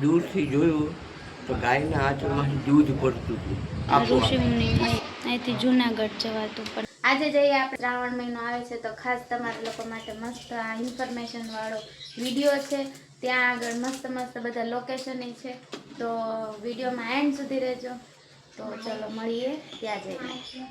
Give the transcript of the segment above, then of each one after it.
દૂરથી જોયું તો ગાયના આંચળમાંથી દૂધ પડતું હતું. ઋષિમુનિ અહીંથી જુનાગઢ જવાતું પણ આજે જઈએ આપણે. શ્રાવણ મહિનો આવે છે તો ખાસ તમારા લોકો માટે મસ્ત આ ઇન્ફોર્મેશન વાળો વિડીયો છે. ત્યાં આગળ મસ્ત મસ્ત બધા લોકેશન છે, તો વિડીયોમાં એન્ડ સુધી રહેજો. તો ચલો મળીએ ત્યાં જઈને.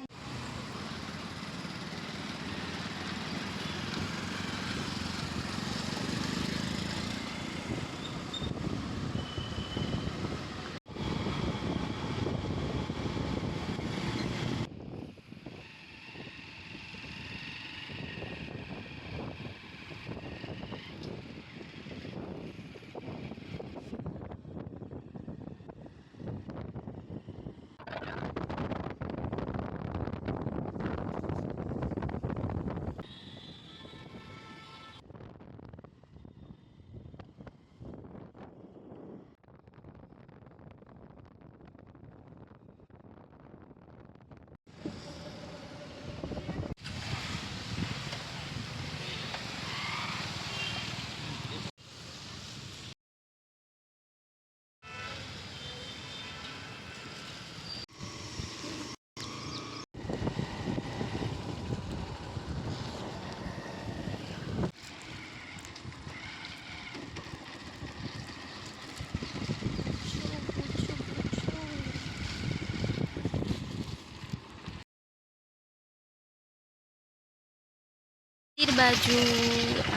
બાજુ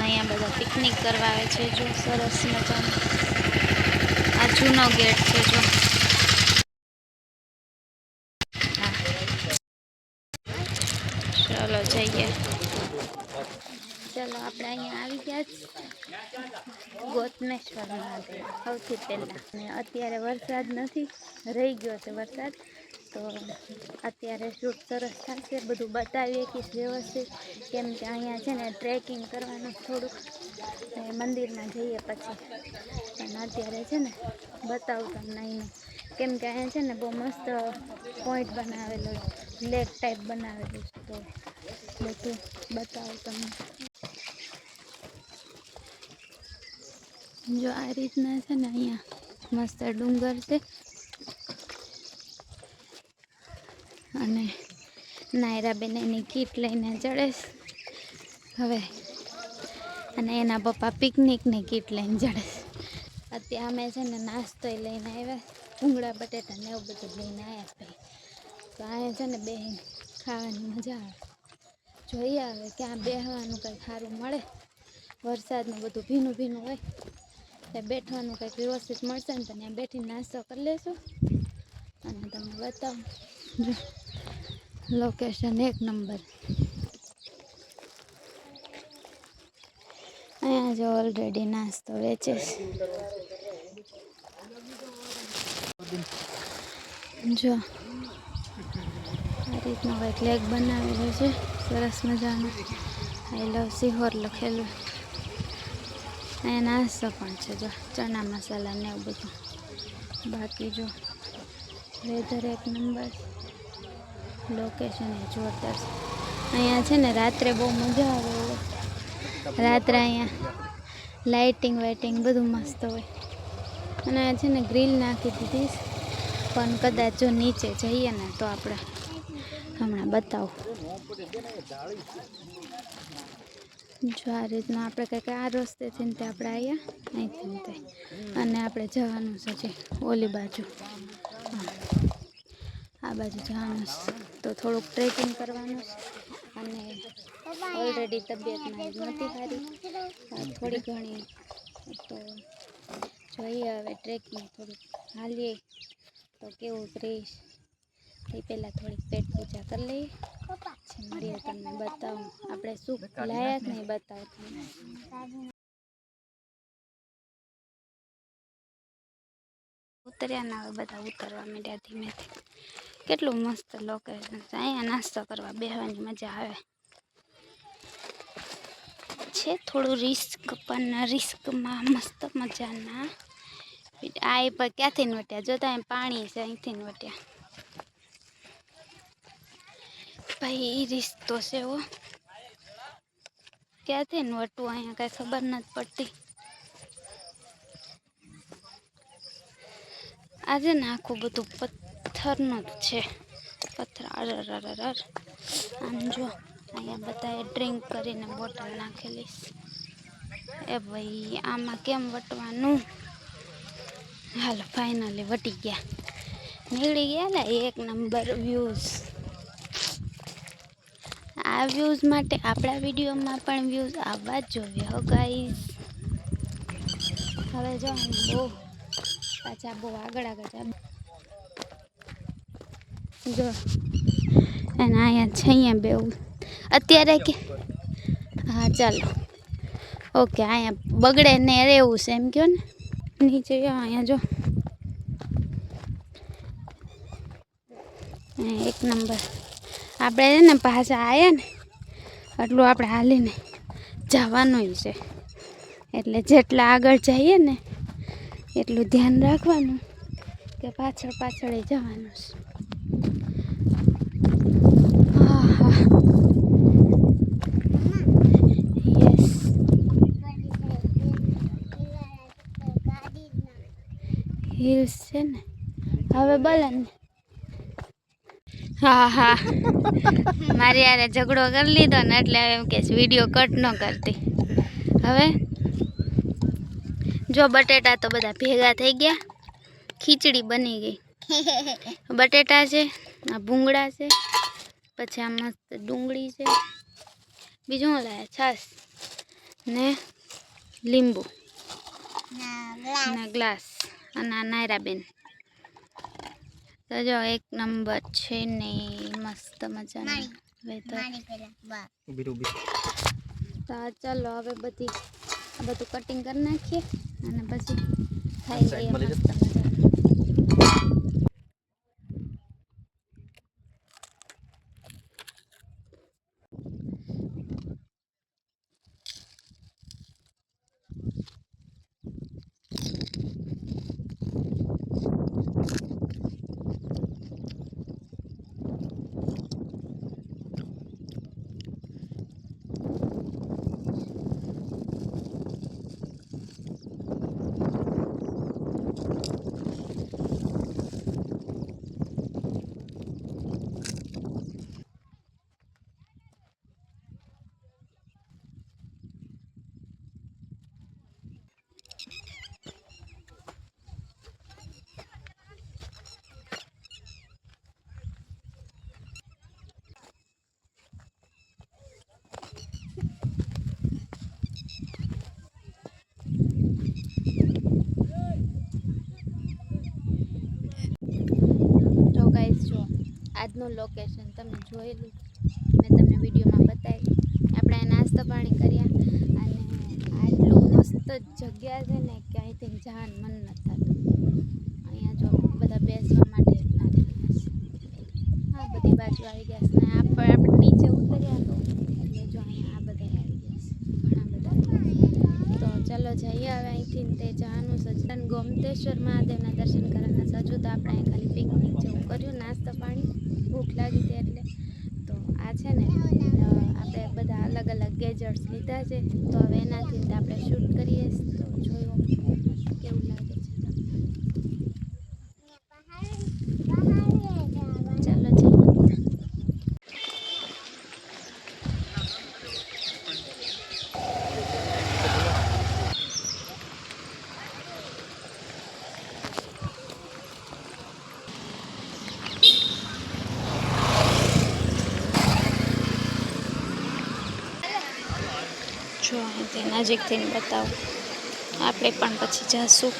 અહીંયા બધા પિકનિક કરવા આવે છે. જો સરસ મજાનો આ જૂનો ગેટ છે. જો ચલો જઈએ. ચલો આપણે અહીંયા આવી ગયા જ ગોતમેશ્વર મહાદેવ સૌથી પહેલાં. અને અત્યારે વરસાદ નથી, રહી ગયો છે વરસાદ, તો અત્યારે શૂટ સરસ થશે. બધું બતાવીએ કે વ્યવસ્થિત, કેમ કે અહીંયા છે ને ટ્રેકિંગ કરવાનું થોડુંક, મંદિરમાં જઈએ પછી. પણ અત્યારે છે ને બતાવું તમને અહીંનું, કેમ કે અહીંયા છે ને બહુ મસ્ત પોઈન્ટ બનાવેલો, લેક ટાઈપ બનાવેલું છે, તો બધું બતાવું તમને. જો આ રીતના છે ને અહીંયા મસ્ત ડુંગર છે, અને નાયરાબેન એની કીટ લઈને ચડે હવે, અને એના પપ્પા પિકનિકની કીટ લઈને ચડે. અત્યારે અમે છે ને નાસ્તો લઈને આવ્યા, ભૂંગળા બટેટા ને એવું બધું લઈને આવ્યા. તો અહીંયા છે ને બે ખાવાની મજા આવે. જોઈએ હવે ક્યાં બેસવાનું કંઈ સારું મળે. વરસાદનું બધું ભીનું ભીનું હોય, ત્યાં બેઠવાનું કંઈક વ્યવસ્થિત મળશે ને તો ત્યાં બેઠીને નાસ્તો કરી લેશું અને તમને બતાવું. જો લોકેશન એક નંબર. અહીંયા જો ઓલરેડી નાસ્તો વેચે છે. જો આ રીતનો કંઈક લેક બનાવેલો છે સરસ મજાનો. આઈ લવ સિહોર લખેલું. અહીંયા નાસ્તો પણ છે, જો ચણા મસાલા ને એવું બધું. બાકી જો વેધર એક નંબર, લોકેશન એ જોરદાર છે. અહીંયા છે ને રાત્રે બહુ મજા આવે. રાત્રે અહીંયા લાઇટિંગ વાઇટિંગ બધું મસ્ત હોય. અને છે ને ગ્રીલ નાખી દીધી, પણ કદાચ જો નીચે જઈએ ને તો આપણે હમણાં બતાવું. જો આ રીતના આપણે કંઈક આ રસ્તેથી ને તે આપણે આવ્યા અહીંથી ને તે, અને આપણે જવાનું છે જે ઓલી બાજુ, આ બાજુ જવાનું છે. તો થોડુંક ટ્રેકિંગ કરવાનું છે, અને ઓલરેડી તબિયતમાં નહોતી સારી, થોડી ઘણી, તો જોઈએ હવે ટ્રેકિંગ થોડુંક હાલીએ તો કેવું રહીશ. તે પહેલાં થોડીક પેટ પૂજા કરી લઈએ, પછી મળીએ તમને બતાવું. આપણે શું લાયા જ નહીં બતાવું તમને. ઉતર્યા ને હવે બધા ઉતરવા માંડ્યા ધીમેથી. કેટલું મસ્ત લોકેશન છે. અહીંયા નાસ્તો કરવા બેસવાની મજા આવે છે. થોડું રિસ્ક, પણ રિસ્કમાં મસ્ત મજાના. આ એ પર ક્યાંથી વટ્યા, જોતા એમ પાણી છે અહીંથી વટ્યા. ભાઈ રિસ્ક તો છે હો, ક્યાંથી વટવું અહીંયા કાંઈ ખબર નથી પડતી. આજે ને આખું બધું પથ્થરનું જ છે. પથ્થર આમ જો અહીંયા બધાએ ડ્રિંક કરીને બોટલ નાખેલી. એ ભાઈ આમાં કેમ વટવાનું? હાલો ફાઇનલી વટી ગયા, નીકળી ગયા ને. 1 નંબર વ્યૂઝ. આ વ્યૂઝ માટે આપણા વિડીયોમાં પણ વ્યૂઝ આવવા જ જોઈએ હો ગાઈઝ. હવે જો બહુ પાછા બહુ આગળ જાય જો. અને અહીંયા છે અહીંયા બેવું અત્યારે કે હા ચાલો ઓકે. અહીંયા બગડે ને રહેવું છે એમ કહો ને. નીચે અહીંયા જો 1 નંબર. આપણે ને પાછા આવ્યા ને એટલું આપણે હાલીને જવાનું છે. એટલે જેટલા આગળ જઈએ ને એટલું ધ્યાન રાખવાનું કે પાછળ પાછળ જવાનું છે. યસ હિલ્સ છે ને. હવે બોલે ને. હા મારી યારે ઝઘડો કરી લીધો ને એટલે એમ કે વિડીયો કટ ન કરતી. હવે જો બટેટા તો બધા ભેગા થઈ ગયા, ખીચડી બની ગઈ. બટેટા છે, આ ભૂંગળા છે, પછી આ મસ્ત ડુંગળી છે, બીજું શું લાયા? છાશ ને લીંબુ ને ગ્લાસ. અને આ નાયરાબેન તો જો 1 નંબર છે ને મસ્ત મજાના વેધર. તો ચાલો હવે આ બધું કટિંગ કરી નાખીએ અને પછી ખાઈ લઈએ મસ્ત મજાનું. આજનું લોકેશન તમે જોયેલું, મેં તમને વિડીયોમાં બતાવી. આપણે નાસ્તો પાણી કર્યા અને આટલું મસ્ત જગ્યા છે ને કે અહીંથી જવાનું મન નથી થતું. અહીંયા જો બધા બેસવા માટે નાખેલા છે. આ બધી બાજુ આવી ગયા છે ને આપણે નીચે ઉતર્યા તો એટલે જો અહીંયા આ બધા આવી ગયા છે, ઘણા બધા. તો ચાલો જઈએ હવે અહીંથી તે જવાનું સજ્જન ગોમતેશ્વર મહાદેવના દર્શન કરવાના સજુ. તો આપણે ખાલી પિકનિક જેવું કર્યું, નાસ્તો પાણી, ભૂખ લાગી હતી એટલે. તો આ છે ને આપણે બધા અલગ અલગ ગેજેટ્સ લીધા છે. તો હવે એનાથી આપણે શૂટ કરીએ. તો જોયું કેવું લાગે છે. ચાલો જઈએ. જો અહીંથી નજીકથી બતાવું, આપણે પણ પછી જઈશું.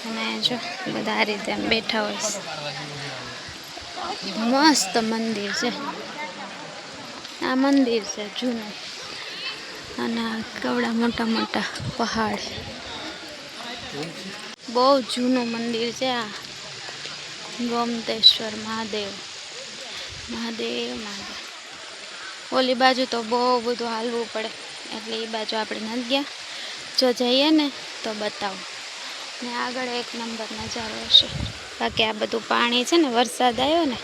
અને જો બધા આ રીતે એમ બેઠા હોય. મસ્ત મંદિર છે. આ મંદિર છે જૂનું અને કેવડા મોટા મોટા પહાડ. બહુ જૂનું મંદિર છે આ ગોમતેશ્વર મહાદેવ. ઓલી બાજુ તો બહુ બધું હાલવું પડે એટલે એ બાજુ આપણે નથી ગયા. જો જઈએ ને તો બતાવું. ને આગળ 1 નંબર નજારો હશે. બાકી આ બધું પાણી છે ને, વરસાદ આવ્યો ને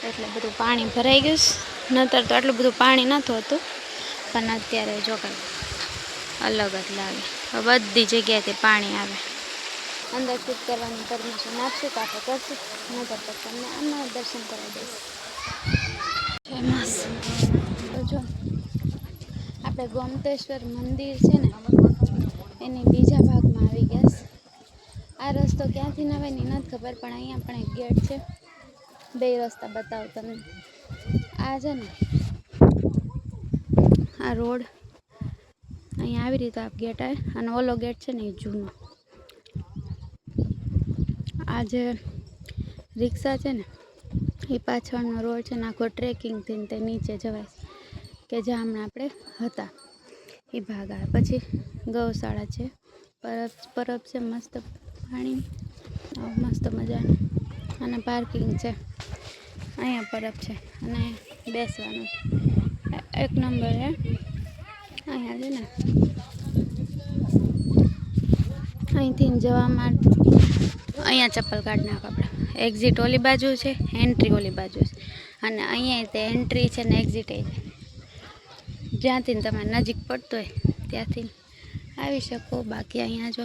એટલે બધું પાણી ભરાઈ ગયું છે. નતર તો આટલું બધું પાણી નહોતું હોતું, પણ અત્યારે જો કંઈ અલગ જ લાગે. બધી જગ્યાએથી પાણી આવે. અંદર શૂટ કરવાની પરમિશન આપશે તો આપણે કરશું, નહીતર તો તમને આમાં દર્શન કરાવી દઈશ. જય માસ. તો જો આપણે ગોમતેશ્વર મંદિર છે ને એની બીજા ભાગમાં આવી ગયા છે. આ રસ્તો ક્યાંથી નવે ની નથી ખબર, પણ અહીંયા પણ એક ગેટ છે. બે રસ્તા બતાવું તમને. આ છે ને આ રોડ, અહીંયા આવી રીતે આ ગેટ આવે, અને ઓલો ગેટ છે ને એ જૂનો. આ જે રિક્ષા છે ને એ પાછળનો રોડ છે ને આખો ટ્રેકિંગ થઈને તે નીચે જવાય, કે જ્યાં હમણાં આપણે હતા એ ભાગ આવે. પછી ગૌશાળા છે, પરબ છે મસ્ત પાણી, મસ્ત મજાનું, અને પાર્કિંગ છે. અહીંયા પરબ છે અને બેસવાનું એક નંબર છે. અહીંયા છે ને અહીંથી જવા માટે અહીંયા ચપ્પલ કાઢી નાખો આપણે. એક્ઝિટ ઓલી બાજુ છે, એન્ટ્રી ઓલી બાજુ છે, અને અહીંયા તે એન્ટ્રી છે ને એક્ઝિટ એ છે. જ્યાંથી તમે નજીક પડતો હોય ત્યાંથી આવી શકો. બાકી અહીંયા જો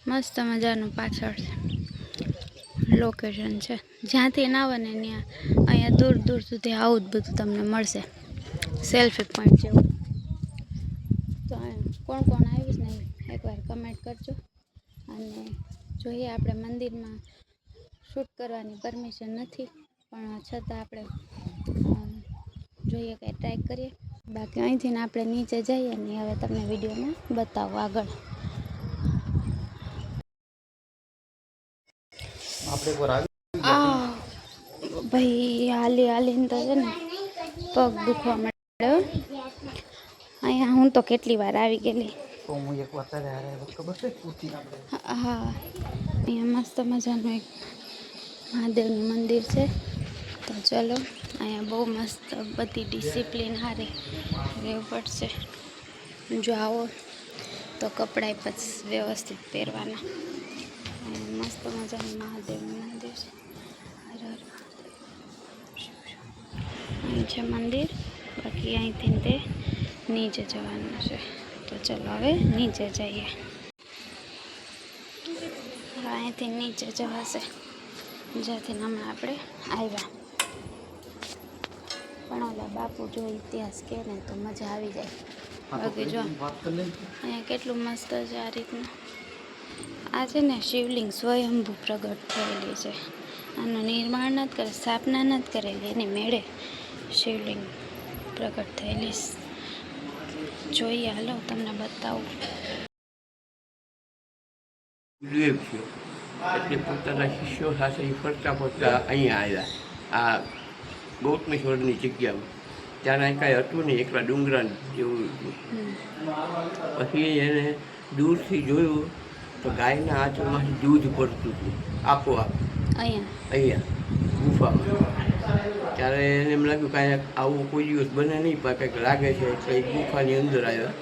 મસ્ત મજાનું પાછળ લોકેશન છે, જ્યાંથી ના આવે ને ત્યાં અહીંયા દૂર દૂર સુધી આવું જ બધું તમને મળશે, સેલ્ફી પોઈન્ટ જેવું. તો કોણ કોણ આવીશ ને એકવાર કમેન્ટ કરજો. અને જોઈએ, આપણે મંદિરમાં શૂટ કરવાની પરમિશન નથી, પણ છતાં આપણે જોઈએ કંઈ ટ્રાય કરીએ. બાકી અહીંથી આપણે નીચે જઈએ ને હવે તમને વિડીયોમાં બતાવો આગળ. ભાઈ હાલીને તો છે ને પગ દુખવા માંડ્યો. અહીંયા હું તો કેટલી વાર આવી ગયેલી. હા, અહીંયા મસ્ત મજાનું એક મહાદેવનું મંદિર છે. તો ચલો, અહીંયા બહુ મસ્ત બધી ડિસિપ્લિન હારે રહેવું પડશે. જો આવો તો કપડાં પછી વ્યવસ્થિત પહેરવાના. મસ્ત મજાનું મહાદેવનું મંદિર છે. અહીં છે મંદિર. બાકી અહીંથી તે નીચે જવાનું છે. તો ચલો હવે નીચે જઈએ. અહીંથી નીચે જવાશે જ્યાંથી હમણાં આપણે આવ્યા. પણ ઓલા બાપુ જો ઇતિહાસ કહે ને તો મજા આવી જાય. બાકી જો અહીંયા કેટલું મસ્ત છે આ રીતનું. આ છે ને શિવલિંગ સ્વયંભૂ પ્રગટ થયેલી છે. આનું નિર્માણ નથી કરે, સ્થાપના નથી કરેલી, એની મેળે શિવલિંગ પ્રગટ થયેલી. જોઈએ, હાલો તમને બતાવું. એટલે પોતાના શિષ્યો સાથે ફરતા ફરતા અહીંયા આવ્યા, આ ગૌતમેશ્વરની જગ્યામાં. ત્યાં કાંઈ હતું નહીં, એકલા ડુંગરા જેવું હતું. પછી એને દૂરથી જોયું તો ગાયના આંચળમાંથી દૂધ પડતું હતું આપોઆપ અહીંયા ગુફામાં. ત્યારે એને એમ લાગ્યું કાંઈ આવું કોઈ દિવસ બને નહીં, પણ કંઈક લાગે છે. એટલે એ ગુફાની અંદર આવ્યા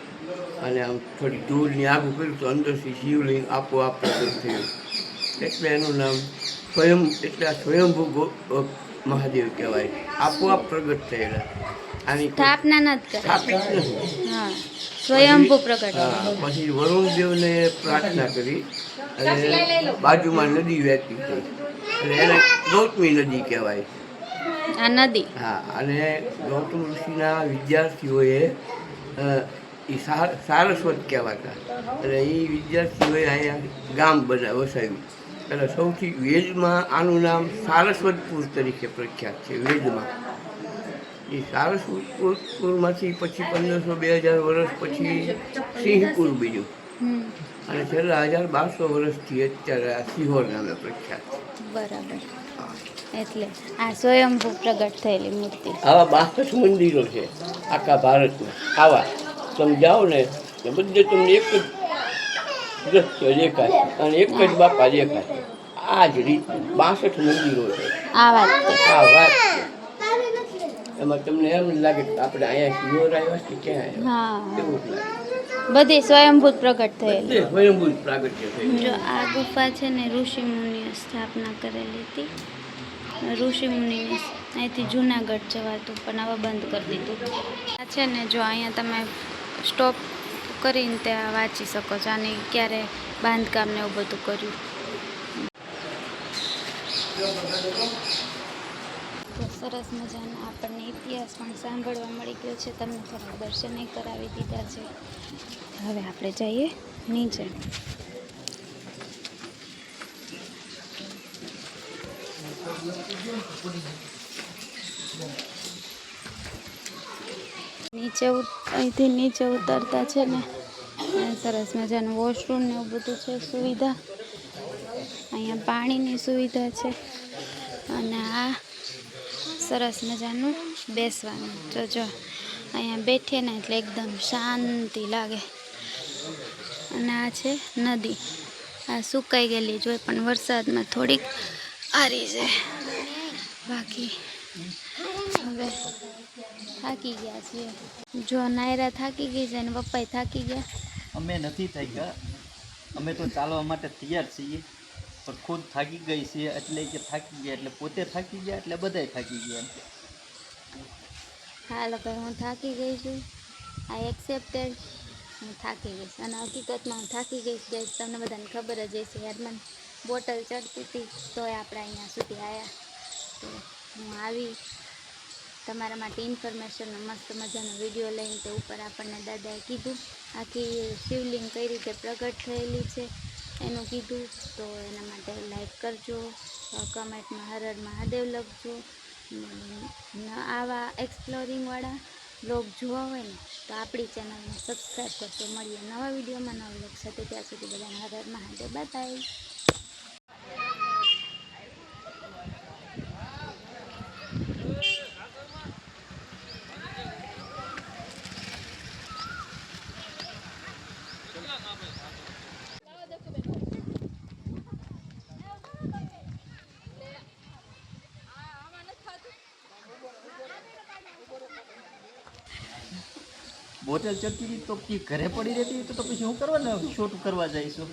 અને આમ થોડી દૂરની આગું કર્યું તો અંદરથી શિવલિંગ આપોઆપ પ્રગટ થયું. એટલે એનું નામ સ્વયંભૂ મહાદેવ કહેવાય. આપોઆપ પ્રગટ થયેલા. આની સ્થાપના નથી સ્થાપિત નથી. સ્વયંભૂ પ્રગટ. પછી વરુણદેવને પ્રાર્થના કરી અને બાજુમાં નદી વહેતી હતી, એટલે એને ગૌતમી નદી કહેવાય આ નદી. હા, અને ગૌતમ ઋષિના વિદ્યાર્થીઓએ એ સારસ્વત કહેવાતા, એટલે એ વિદ્યાર્થીઓએ અહીંયા ગામ વસાવ્યું. એટલે સૌથી વેદમાં આનું નામ સારસ્વતપુર તરીકે પ્રખ્યાત છે. વેદમાં એ સારસ્વતપુરમાંથી પછી 1500-2000 વર્ષ પછી સિંહપુર બીજું, અને છેલ્લા 1200 વર્ષથી અત્યારે આ સિહોર નામે પ્રખ્યાત છે. બરાબર. એટલે આ સ્વયંભૂ પ્રગટ થયેલી મૂર્તિ. આવા 62 મંદિરો છે આખા ભારતમાં. આવા તમે જાઓ ને બધે તમને એક જ દ્રશ્ય દેખાય અને એક જ બાપા દેખાય. આ જ રીત 62 મંદિરો છે. આ વાત છે. એમાં તમને એમ લાગે કે આપણે અહીંયા સિહોર આવ્યા છે, ક્યાં આવ્યા એવું જ લાગે. બધી સ્વયંભૂત પ્રગટ થયેલી. સ્વયંભૂત પ્રાગટ્ય થયેલી. જો આ ગુફા છે ને ઋષિ મુનિએ સ્થાપના કરેલી હતી. ઋષિ મુનિને અહીંથી જુનાગઢ જવાતું, પણ હવે બંધ કરી દીધું. આ છે ને જો અહીંયા તમે સ્ટોપ કરીને ત્યાં વાંચી શકો છો. અને ક્યારે બાંધકામ ને એવું બધું કર્યું. તો સરસ મજાનો આપણને ઇતિહાસ પણ સાંભળવા મળી ગયો છે. તમને થોડા દર્શને કરાવી દીધા છે. હવે આપણે જઈએ નીચે. અહીંથી નીચે ઉતરતા છે ને સરસ મજાનું વોશરૂમ ને એવું બધું છે સુવિધા. અહીંયા પાણીની સુવિધા છે. અને આ સરસ મજાનું બેસવાનું. જો અહીંયા બેઠીએ ને એટલે એકદમ શાંતિ લાગે. અને આ છે નદી. આ સુકાઈ ગયેલી જોઈ પણ વરસાદમાં થોડીક હારી છે. બાકી હવે થાકી ગયા છીએ. જો નાયરા થાકી ગઈ છે અને પપ્પાએ થાકી ગયા. અમે નથી થાક્યા, અમે તો ચાલવા માટે તૈયાર છીએ, પણ ખુદ થાકી ગઈ છે. એટલે કે થાકી ગયા એટલે પોતે થાકી ગયા એટલે બધાય થાકી ગયા. હાલો ભાઈ, હું થાકી ગઈ છું. આઈ એક્સેપ્ટેડ. હું થાકી ગઈ છું અને હકીકતમાં હું થાકી ગઈ છું. તમને બધાને ખબર જ હશે. યાર બોટલ ચડતી હતી તોય આપણે અહીંયા સુધી આવ્યા. તો હું આવી તમારા માટે ઇન્ફોર્મેશનનો મસ્ત મજાનો વિડીયો લઈને તે ઉપર આપણને દાદાએ કીધું આખી શિવલિંગ કઈ રીતે પ્રગટ થયેલી છે એનું કીધું. તો એના માટે લાઈક કરજો, કમેન્ટમાં હર હર મહાદેવ લખજો. આવા એક્સપ્લોરિંગવાળા બ્લોગ જોવા હોય ને તો આપણી ચેનલને સબસ્ક્રાઈબ કરજો. મળીએ નવા વિડીયોમાં નવા બ્લોગ સાથે. ત્યાં સુધી બધાને હર હર મહાદેવ. બાય. બોટલ ચડતી હતી તો ઘરે પડી રહેતી તો પછી હું કરવાને શૂટ કરવા જઈશું.